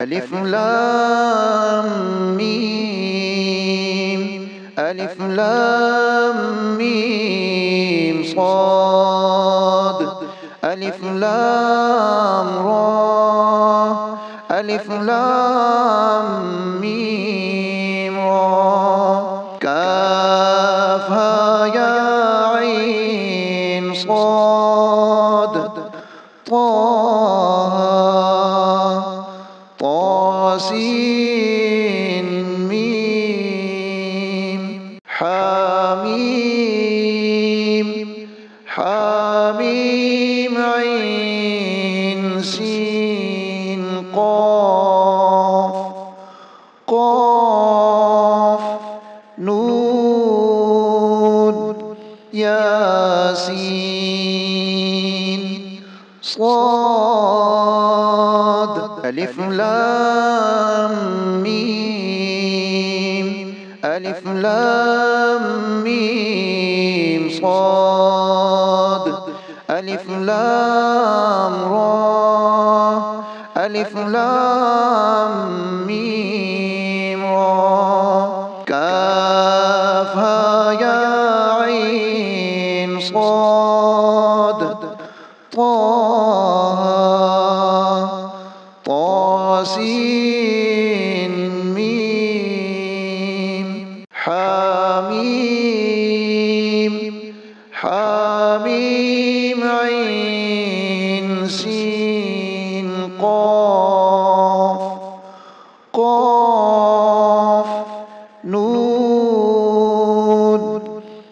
ألف لام ميم، ألف لام ميم صاد، ألف لام را، ألف لام ميم را، كافها يا عين صاد، طه طاسين ميم، حميم حميم عين سين قاف، قاف نون ياسين صاد، ألف لام ميم، ألف لام ميم صاد، ألف لام را، ألف لام ميم را، كافها يا عين صاد، طه طاسين ميم، حميم حميم عين سين قاف، قاف نون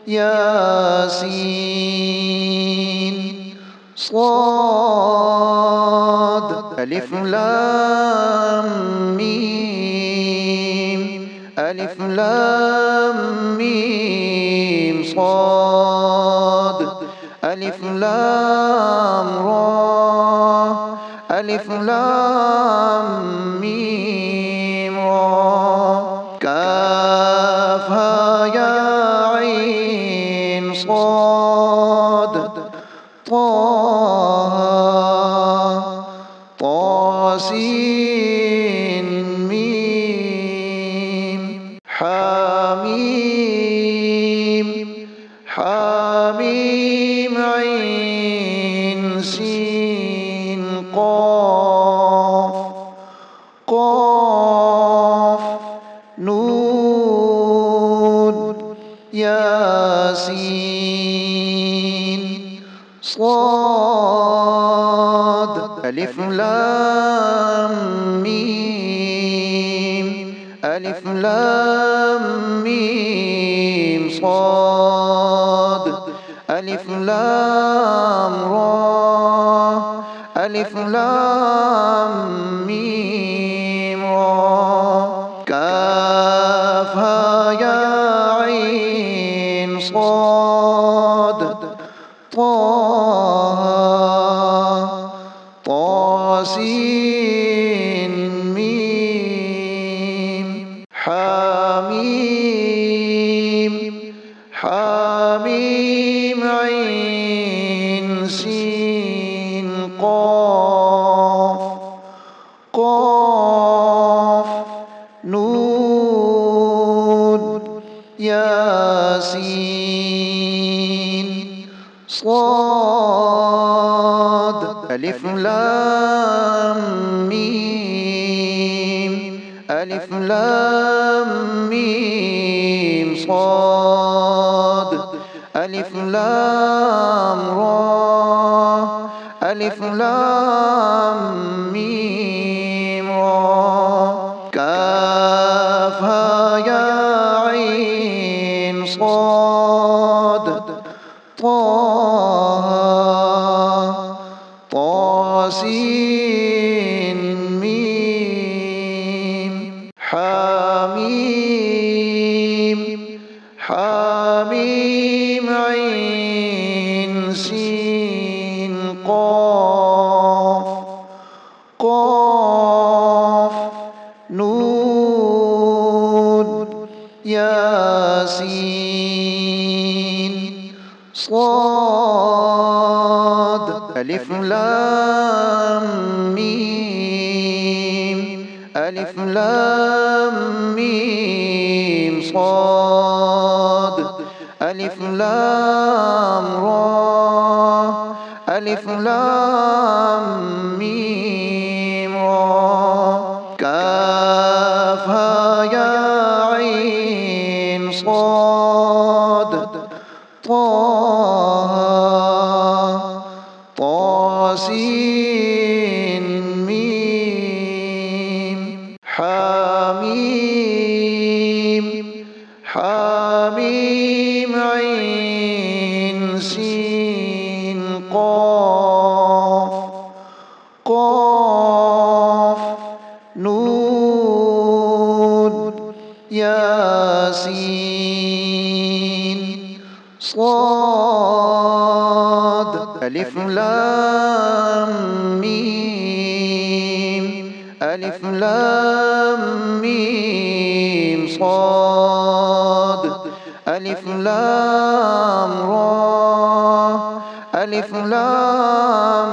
ياسين صاد، ألف لام ميم، ألف لام ميم صاد، ألف لام را، ألف لام ميم را، كافها يا عين صاد، طه طاسين ميم، حميم حميم عين سين قاف، قاف نون ياسين صاد، ألف لام ميم، ألف لام ميم صاد، ألف لام را، ألف لام ميم را، كافها يا عين صاد، طه طاسين ميم، حميم حميم عين سين قاف، قاف نون ياسين صاد، ألف لام ميم، ألف لام ميم صاد، ألف لام را، ألف لام ميم را، كافها يا عين صاد، طه طاسين ميم، حميم حميم عين سين قاف، قاف نون ياسين صاد، ألف لام ميم، ألف لام ميم صاد ألف لام را ألف لام ميم را كافها يا عين صاد طه طاسين ميم حميم حميم عين سين قاف قاف نون ياسين صاد ألف لام ميم ألف لام ميم صاد ألف لام را ألف لام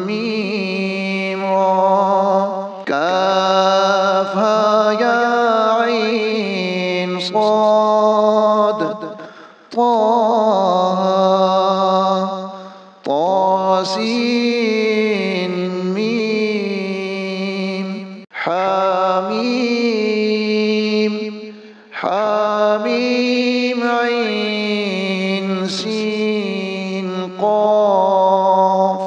ميم را كافها يا عين صاد طه طاسين ميم حميم حميم عين سين قاف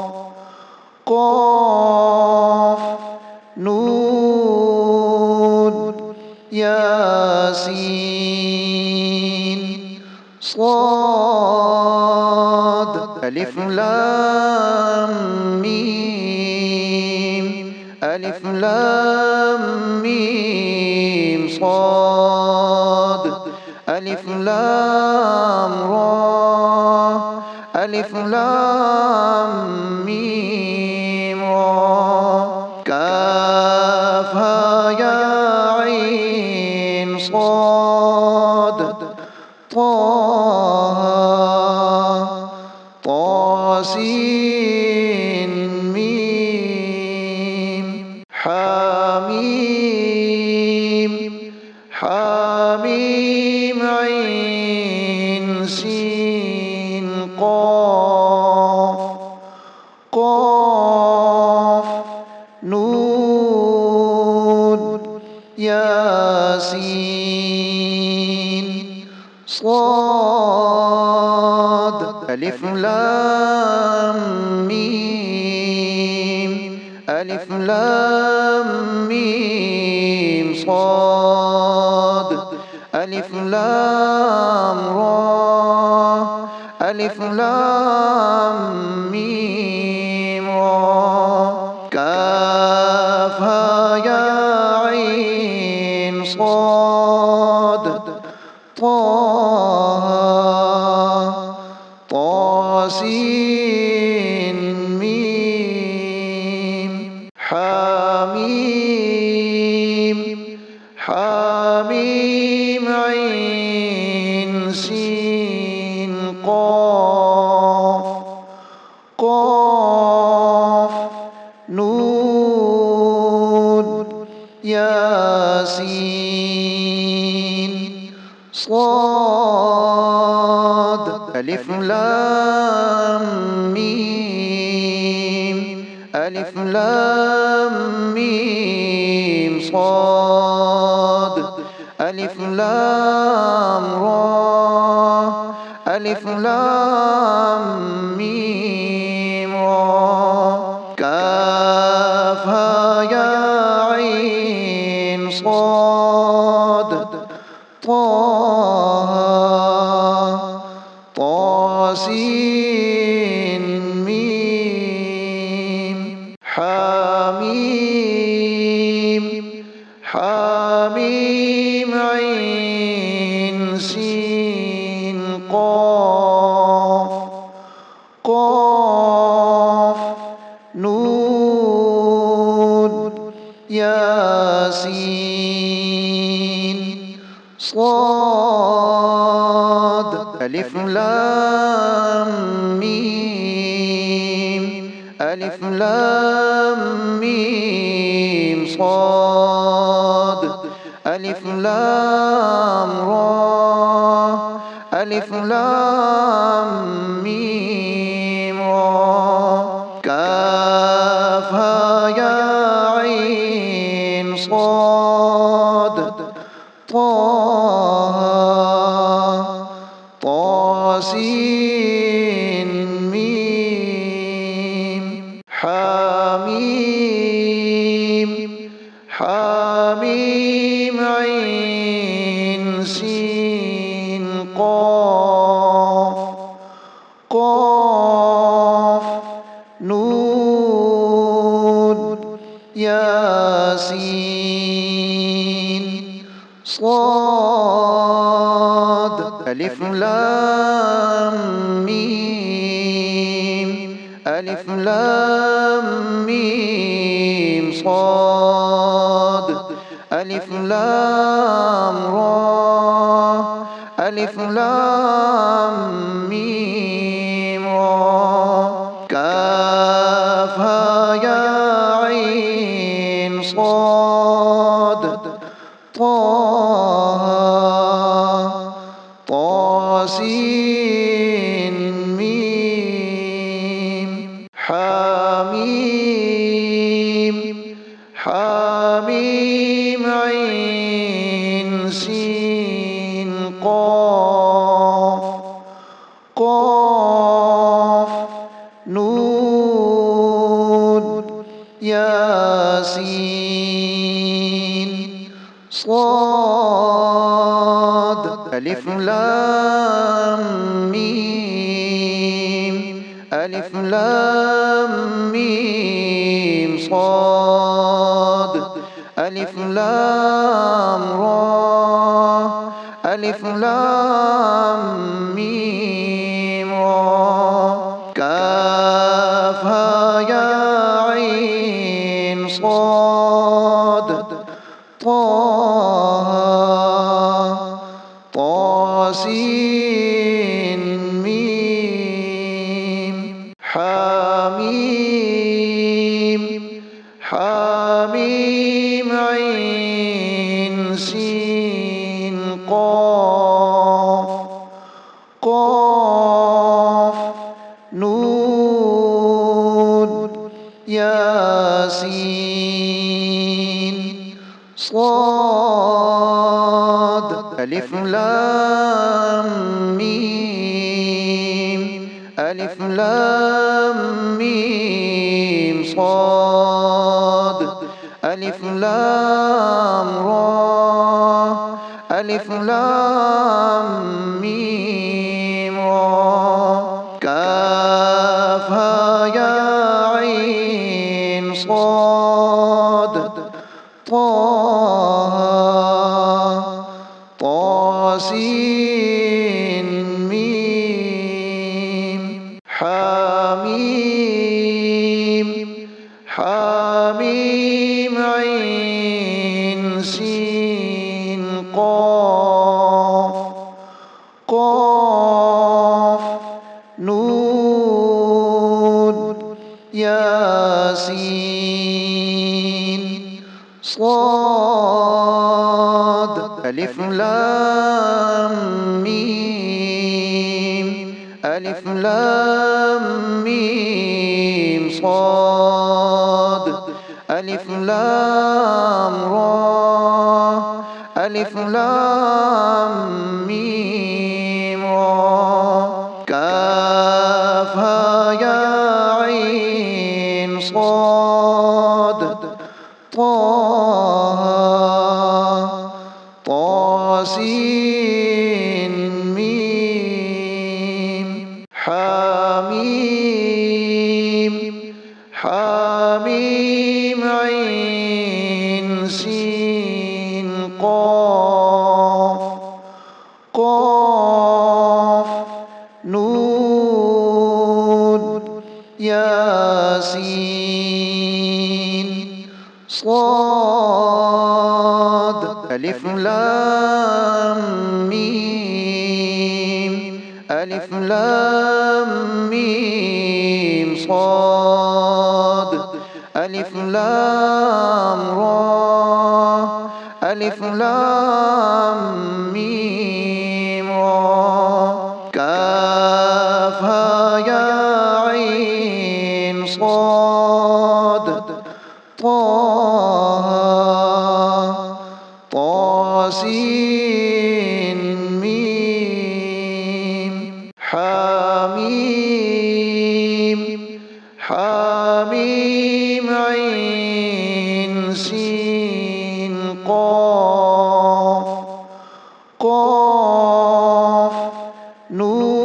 قاف نون ياسين صاد ألف لام ميم ألف لام ميم صاد ألف لام را ألف لام ميم را كافها يا عين صاد طه طاسين ميم حميم حميم عين سين قاف قاف نون ياسين صاد ألف لام ميم ألف لام ميم صاد ألف لام را ألف لام ميم را كافها يا عين صاد طه طاسين ميم حميم حميم عين سين قاف قاف نون ياسين صاد ألف لام ميم ألف لام ميم صاد ألف لام را ألف لام ميم را كافها يا عين صاد طه طاسين ميم حميم حميم عين سين قاف قاف نون ياسين صاد ألف لام ميم ألف لام ميم صاد ألف لام را ألف لام ميم را كافها يا عين صاد طه طاسين ميم حميم حميم عين سين قاف قاف نون ياسين صاد ألف لام ميم ألف لام ميم صاد ألف لام را ألف لام ميم را كافها يا عين صاد طه طاسين ميم حميم حميم عين سين قاف قاف نون ياسين صاد ألف لام ميم ألف لام ميم صاد ألف لام را ألف لام ميم را كافها يا عين صاد طه طاسين ميم حميم حميم عين سين قاف قاف نون ياسين صاد ألف لام ميم ألف لام ميم صاد ألف لام را ألف لام ميم را كافها يا عين صاد طه طاسين ميم حميم حميم عين سين قاف قاف نون ياسين صاد ألف لام ميم ألف لام ميم صاد ألف لام را ألف لام ميم را كافها يا عين صاد طه طاسين ميم حميم حميم عين سين قاف قاف نون ياسين صاد ألف لام ميم ألف لام ميم صاد ألف لام را ألف لام ميم را كافها يا عين صاد طه طاسين ميم حميم حميم عين سين قاف قاف نون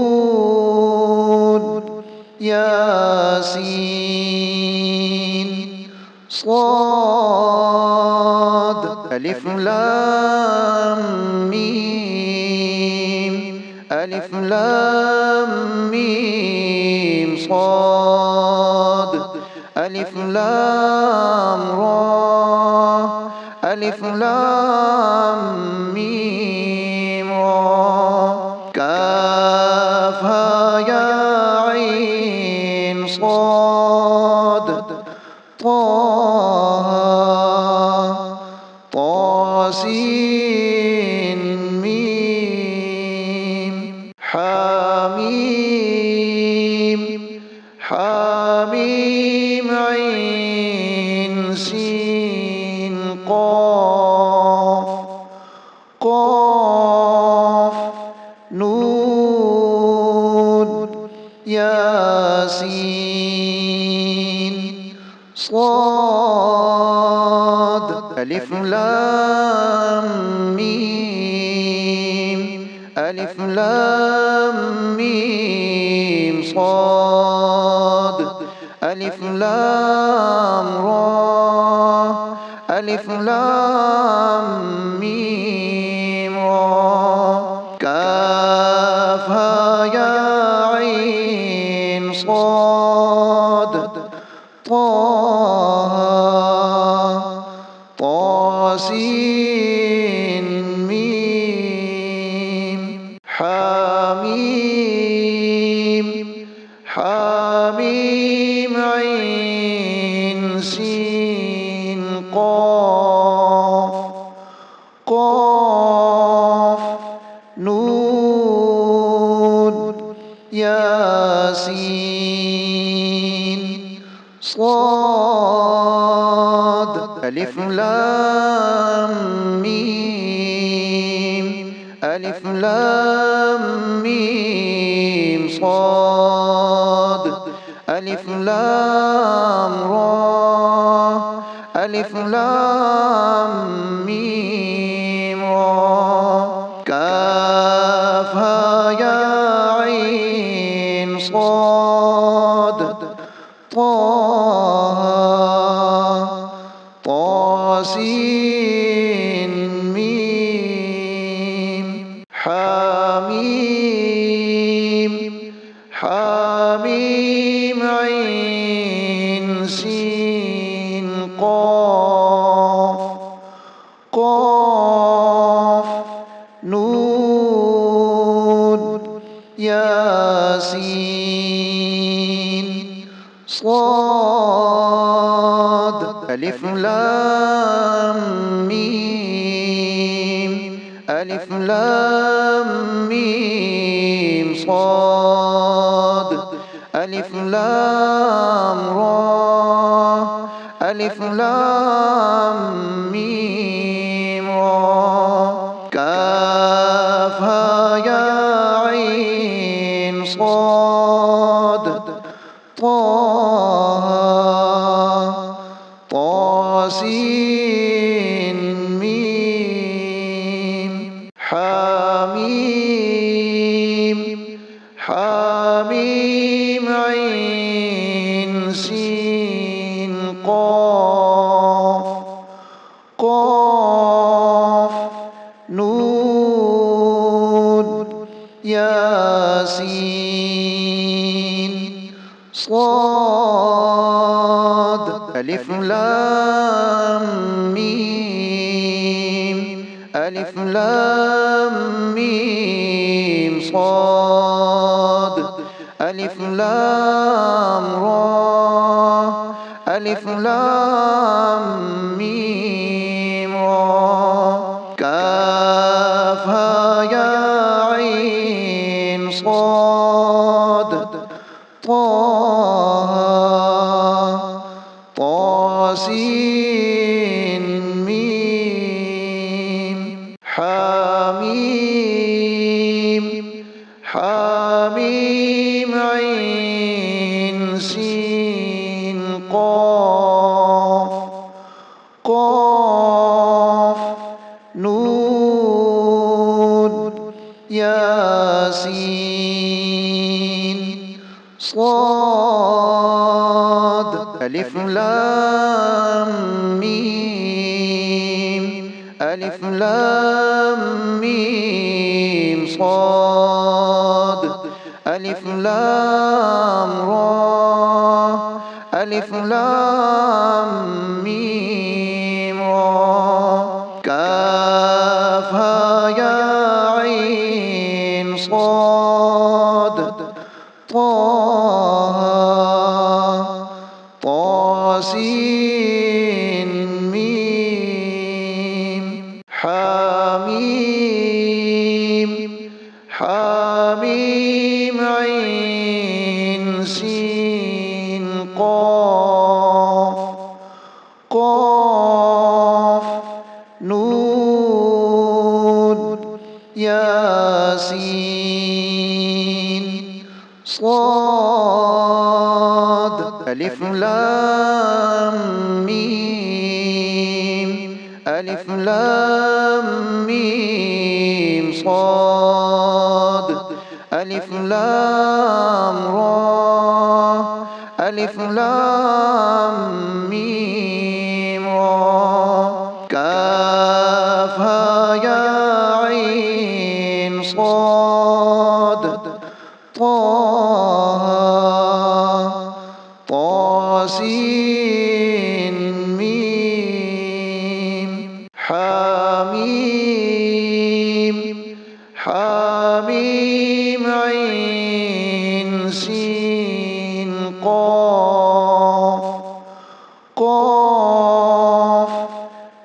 ياسين صاد ألف لام ميم ألف لام ميم صاد ألف لام را ألف لام ميم را كافها يا عين صاد طه طاسين ميم حميم حميم عين سين قاف قاف نون ياسين صاد ألف لام ميم ألف لام ميم صاد ألف لام را ألف لام ميم را كافها يا عين صاد طه طاسين ميم حميم حميم عين سين قاف قاف نون ياسين صاد ألف لام ميم ألف لام ميم صاد ألف لام را ألف لام ميم را كافها يا عين صاد طه طاسين ميم حميم حميم عين سين قاف قاف نون ياسين صاد ألف لام ميم ألف لام ميم صاد ألف لام را ألف لام ميم را كافها يا عين صاد طه طاسين ميم حميم حميم عين سين قاف قاف نون ياسين صاد ألف لام ميم ألف لام ميم صاد ألف لام را ألف لام ميم را ياسين صاد ألف لام ميم ألف لام ميم صاد ألف لام را ألف لام ميم را كافها يا عين صاد طه طاسين ميم حميم حميم عين سين قاف قاف نون ياسين صاد ألف لام ميم ألف لام ميم صاد ألف لام را ألف لام ميم را كافها يا عين صاد طه طاسين ميم حميم حميم عين سين قاف قاف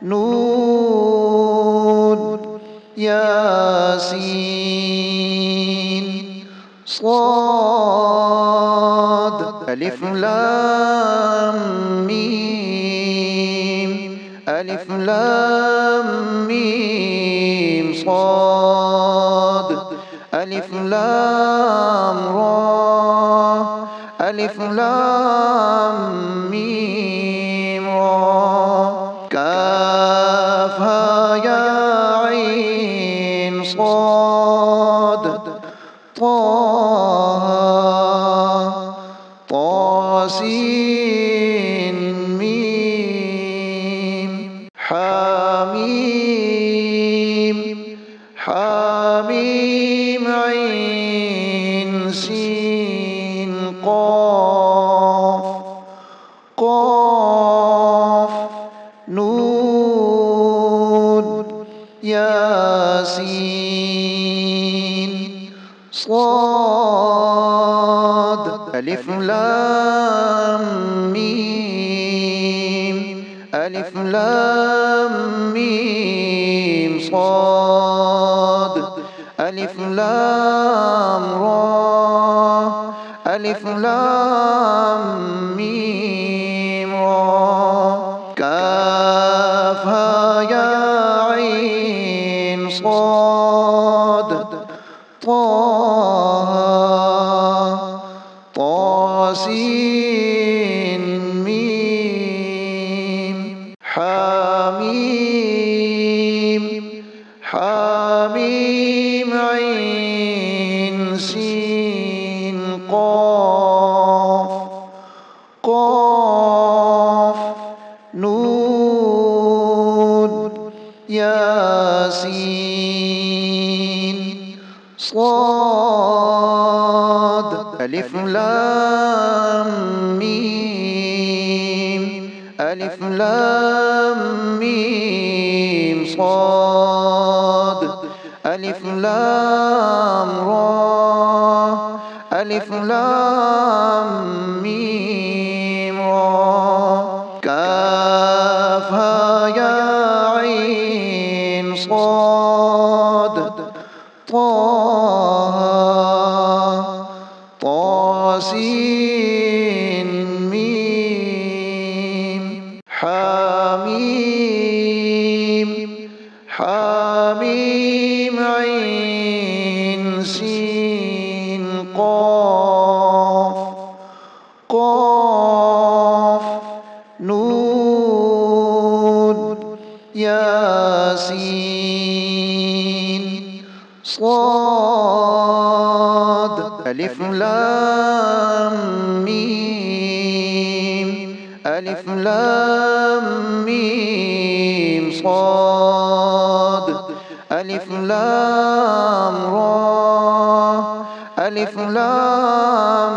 نون ياسين صاد ألف لام ميم ألف لام ميم صاد ألف لام را ألف لام ميم را كافها يا عين صاد طه طاسين ميم حميم حميم عين سين قاف قاف نون ياسين صاد ألف لام ميم ألف لام ميم صاد ألف لام را ألف لام ميم را كافها يا عين صاد طه طاسين ميم حميم حميم عين سين قاف قاف نون ياسين صاد ألف لام ميم ألف لام ميم صاد ألف لام را ألف لام ميم را كافها يا عين صاد طه طاسين ميم حميم حميم عين سين قاف قاف نون ياسين صاد ألف لام ميم ألف لام ميم صاد ألف لام را ألف لام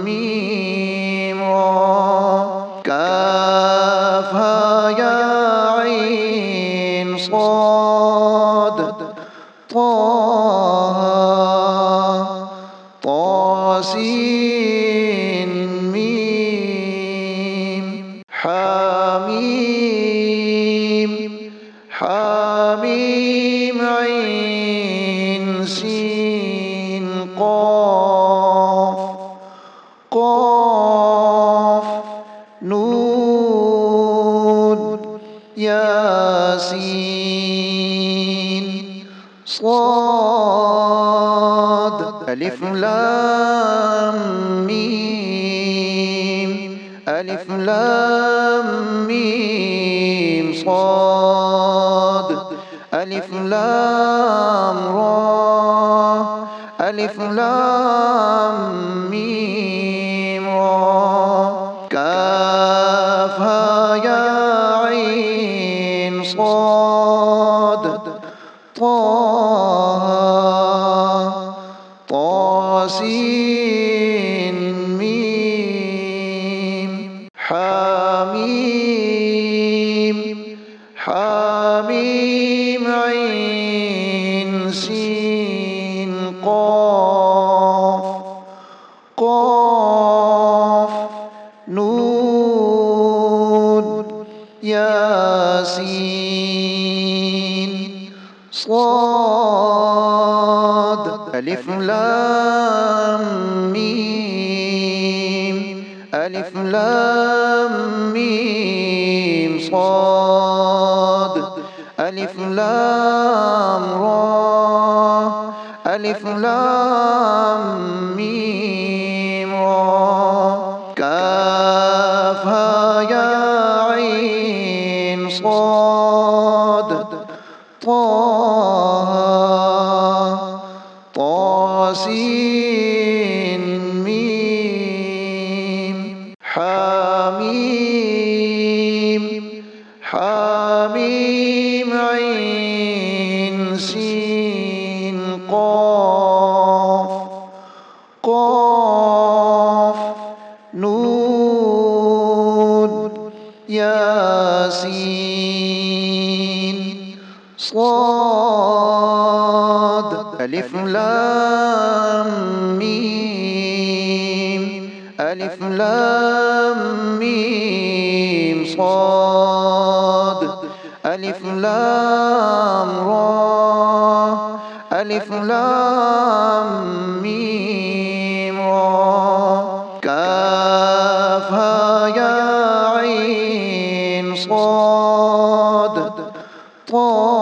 ميم را كافها يا عين صاد طه طاسين ميم حميم حميم عين سين قاف قاف نون ياسين صاد ألف لام ميم ألف لام ميم صاد ألف لام را ألف لام ميم را كافها يا عين صاد طه طاسين ميم حميم حميم عين سين قاف قاف نون ياسين صاد ألف لام ميم ألف لام ميم صاد ألف لام را ألف لام ميم را كافها يا عين صاد طه طاسين ميم حميم حميم عين سين قاف قاف نون ياسين صاد ألف لام ميم ألف لام ميم صاد ألف لام را ألف لام ميم را كافها يا عين صاد طه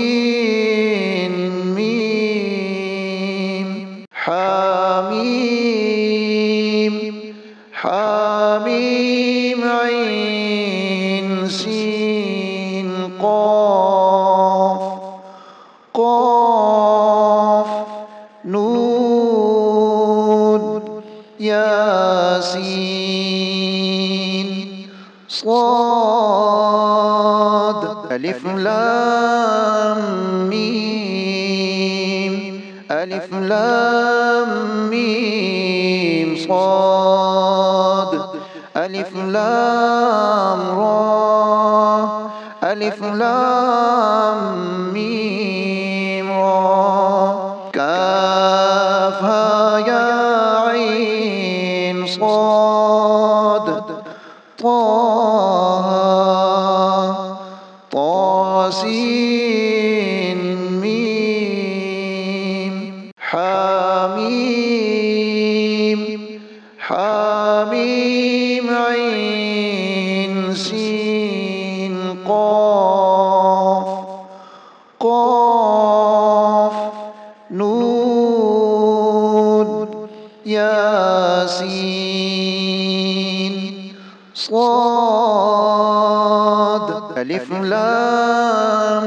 طاسين ميم حميم حميم عين سين قاف قاف نون ياسين صاد ألف لام ميم ألف لام ميم صاد ألف لام را ألف لام ميم را كافها يا عين صاد طه طاسين ميم حميم حميم عين سين قاف قاف نون ياسين صاد ألف لام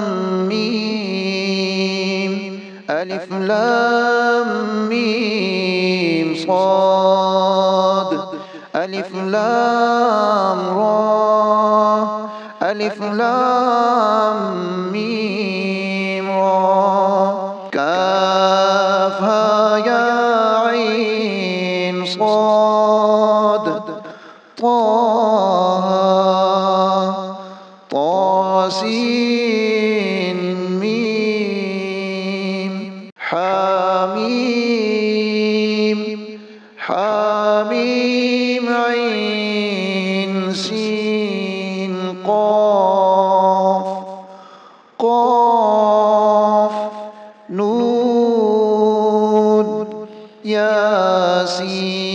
ميم ألف لام ميم صاد ألف لام را ألف لام ميم را كافها يا عين صاد طه طاسين ميم حميم حميم عين سين قاف قاف نون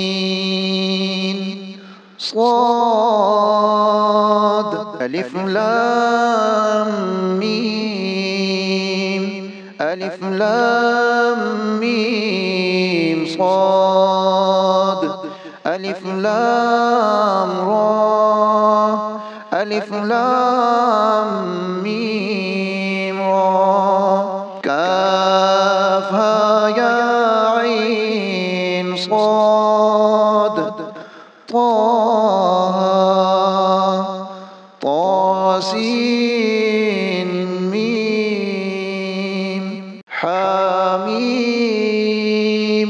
ياسين صاد ألف لام ميم ألف لام ميم صاد ألف لام را ألف لام ميم را كافها يا عين صاد طه طاسين ميم حميم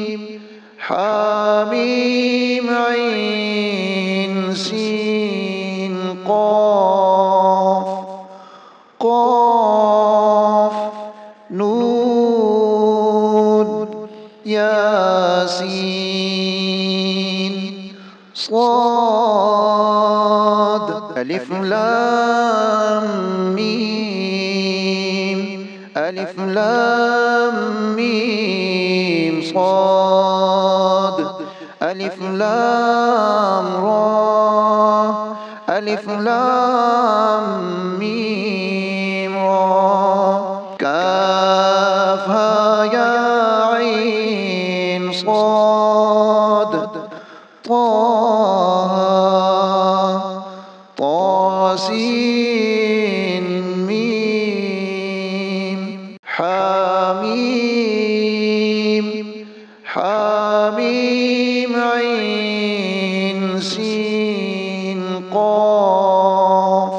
حميم عين سين قاف قاف نون ياسين صاد ألف لام ميم ألف لام ميم صاد ألف لام را ألف لام ميم را كافها يا عين صاد طه طاسين ميم حميم حميم عين سين قاف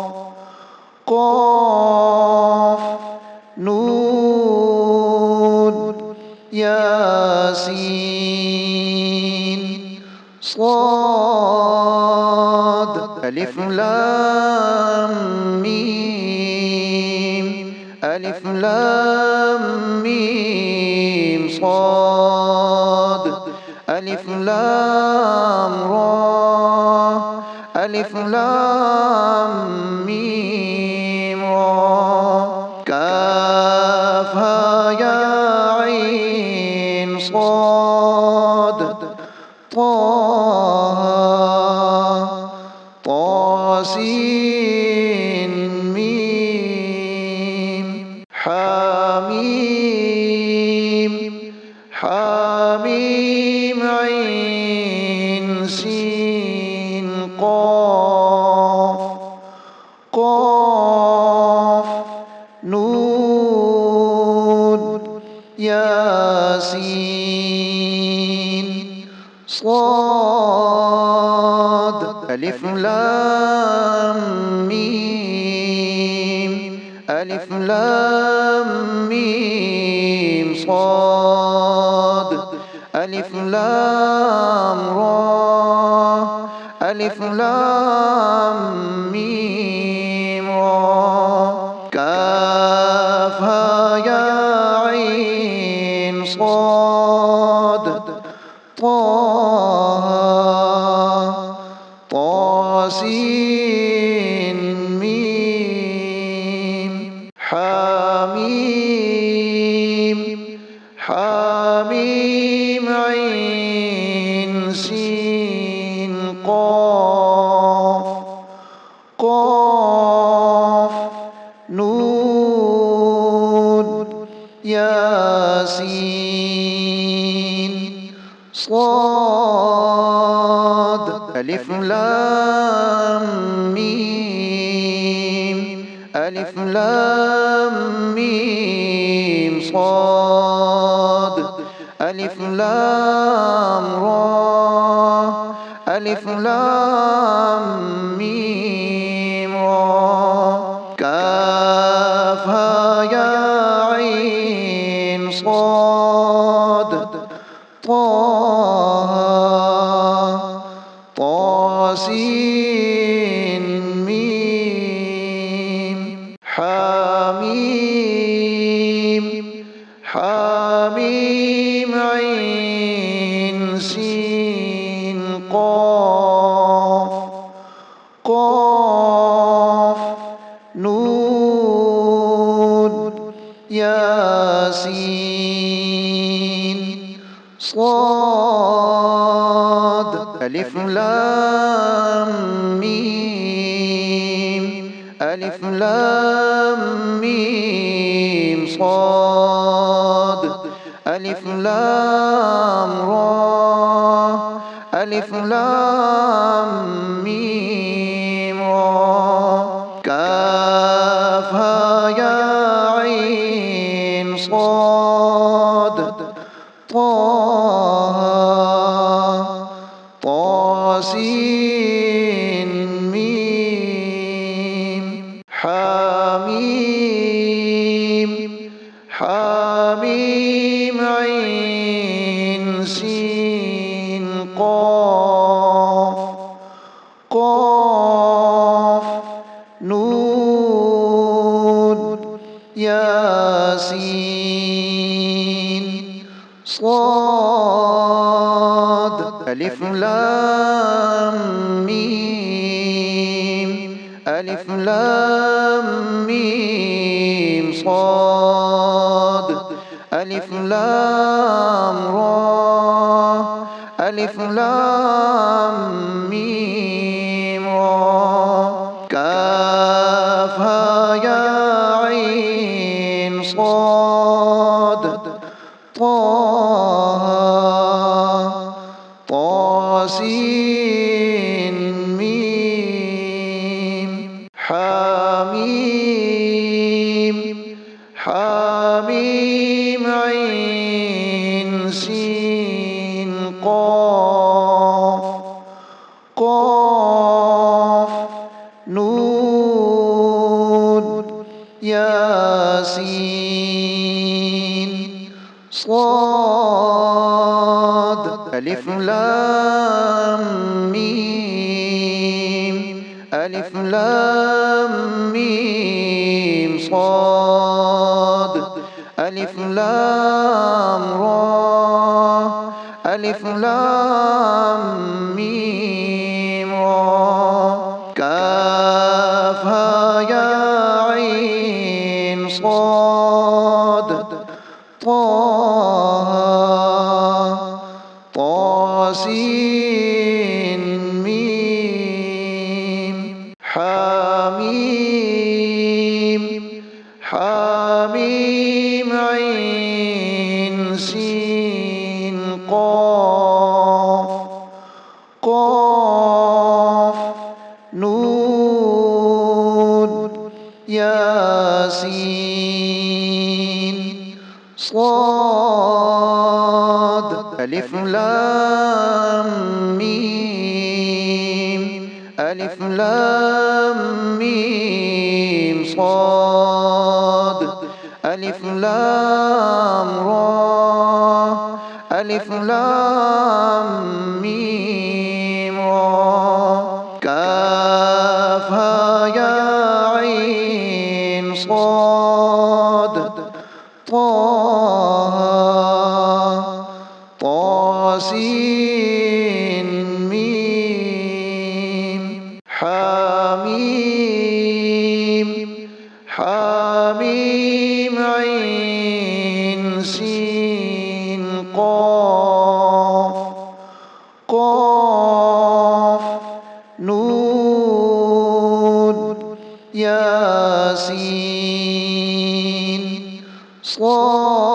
قاف نون ياسين صاد ألف لام ميم ألف لام ميم صاد ألف لام را ألف لام ميم را كافها يا عين صاد طه طاسين ميم حميم حميم عين سين قاف قاف نون ياسين صاد ألف لام ميم ألف لام ميم صاد ألف لام را ألف لام ميم را كافها يا عين صاد طه طاسين ميم حميم حميم عين سين قاف قاف نون ياسين صاد ألف لام ميم ألف لام ميم صاد ألف لام را ألف لام ميم را كافها يا عين صاد طه طاسين ميم حميم حميم عين سين قاف قاف نون ياسين صاد ألف لام ميم ألف لام ميم صاد ألف لام را ألف لام ميم را كافها يا عين صاد طه طاسين ميم حميم حميم عين سين قاف قاف نون ياسين صاد ألف لام ميم ألف لام ميم صاد ألف لام را ألف لام ميم را كافها يا عين صاد طه طاسين ميم حميم حميم عين سين قاف قاف نون ياسين صاد ألف لام ميم ألف لام ميم صاد ألف لام را ألف لام ميم را كافها يا عين صاد طه طاسين ميم حميم حميم عين سين قاف قاف نون ياسين صاد ألف لام ميم ألف لام ميم صاد ألف لام را ألف لام ميم را كافها يا عين صاد طه طاسين ميم حميم حميم عين سين قاف قاف نون ياسين صاد